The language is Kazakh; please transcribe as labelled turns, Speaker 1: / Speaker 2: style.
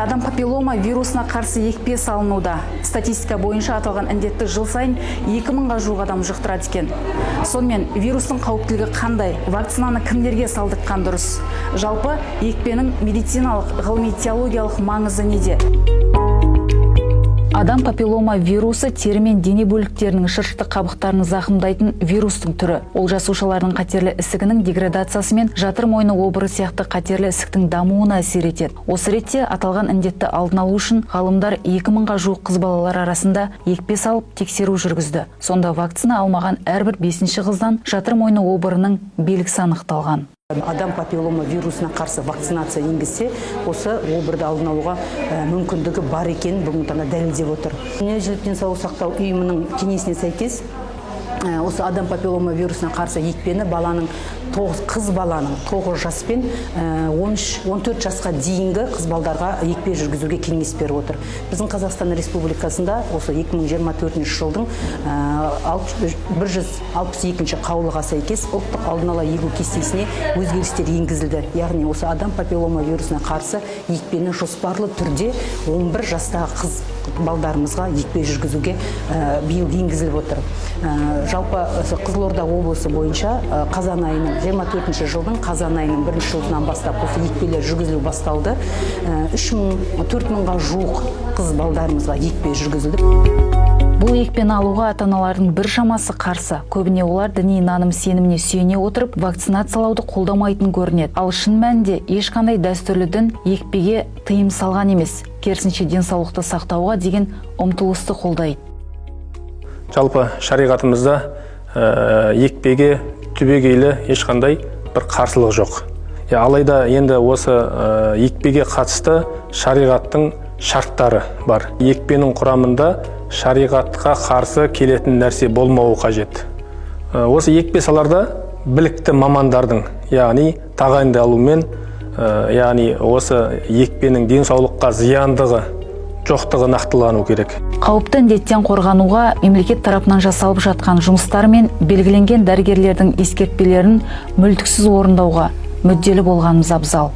Speaker 1: адам папиллома вирусына қарсы екпе салынуда. Статистика бойынша аталған індетті жыл сайын 2000-ға жуық адам жұқтырады екен. Сонымен вирустың қауіптілігі қандай? Вакцинаны кімдерге салдыртқан дұрыс? Жалпы екпенің медициналық, ғылыми теологиялық маңызы неде? Адам папиллома вирусы тері мен дене бөліктерінің шырышты қабықтарын зақымдайтын вирустың түрі. Ол жасушалардың қатерлі ісігінің деградациясы мен жатыр мойны обыры сияқты қатерлі ісіктің дамуына әсер етеді. Осы ретте аталған індетті алдын алу үшін ғалымдар 2000-ға жуық қыз балалар арасында екпе салып тексеру жүргізді. Сонда вакцина алмаған әрбір 5-ші қыздан жатыр мойны обырының белгісі анықталған.
Speaker 2: Адам папиллома вирусына қарсы вакцинация енгізсе, осы обырды алдын алуға мүмкіндігі бар екенін бүгінгі таңда дәлелдеп отыр. Дүниежүзілік денсаулық сақтау ұйымының кеңесіне сәйкес, осы адам папиллома вирусына қарсы екпені қыз баланың 9 жас пен 13-14 жасқа дейінгі қыз балдарға екпе жүргізуге кеңес беріп отыр. Біздің Қазақстан Республикасында осы 2024 жылдың 162-ші қаулыға сәйкес ұлттық алдын ала егу кестесіне өзгерістер енгізілді. Яғни осы адам папиллома вирусына қарсы екпені жоспарлы түрде 11 жастағы қыз балдарымызға екпе жүргізуге биыл енгізіліп отыр. Жалпы Қызылорда облысы бойынша қазан айының 24 жылдың қазан айының 1 жылынан бастап осы екпелер жүргізілу басталды. 4-000-ға жуық қыз балдарымызға екпе жүргізілді.
Speaker 1: Бұл екпені алуға ата-аналардың бір шамасы қарсы. Көбіне олар діни наным сеніміне сүйене отырып, вакцинациялауды қолдамайтын көрінеді. Ал шын мәнінде ешқандай дәстүрлі дін екпеге тыйым салған емес. Керісінше денсаулықты сақтауға деген ұмтылысты қолдайды.
Speaker 3: Жалпы шариғатымызда екпеге түбегейлі ешқандай бір қарсылық жоқ. Алайда енді осы екпеге қатысты шариғаттың шарттары бар. Екпенің құрамында шариғатқа қарсы келетін нәрсе болмауы қажет. Осы екпе саларда білікті мамандардың, яғни тағайындалуымен, яғни осы екпенің денсаулыққа зияндығы жоқтығы нақтылану керек.
Speaker 1: Қауіпті індеттен қорғануға мемлекет тарапынан жасалып жатқан жұмыстар мен белгіленген дәрігерлердің ескертпелерін мүлтіксіз орындауға мүдделі болғанымыз абзал.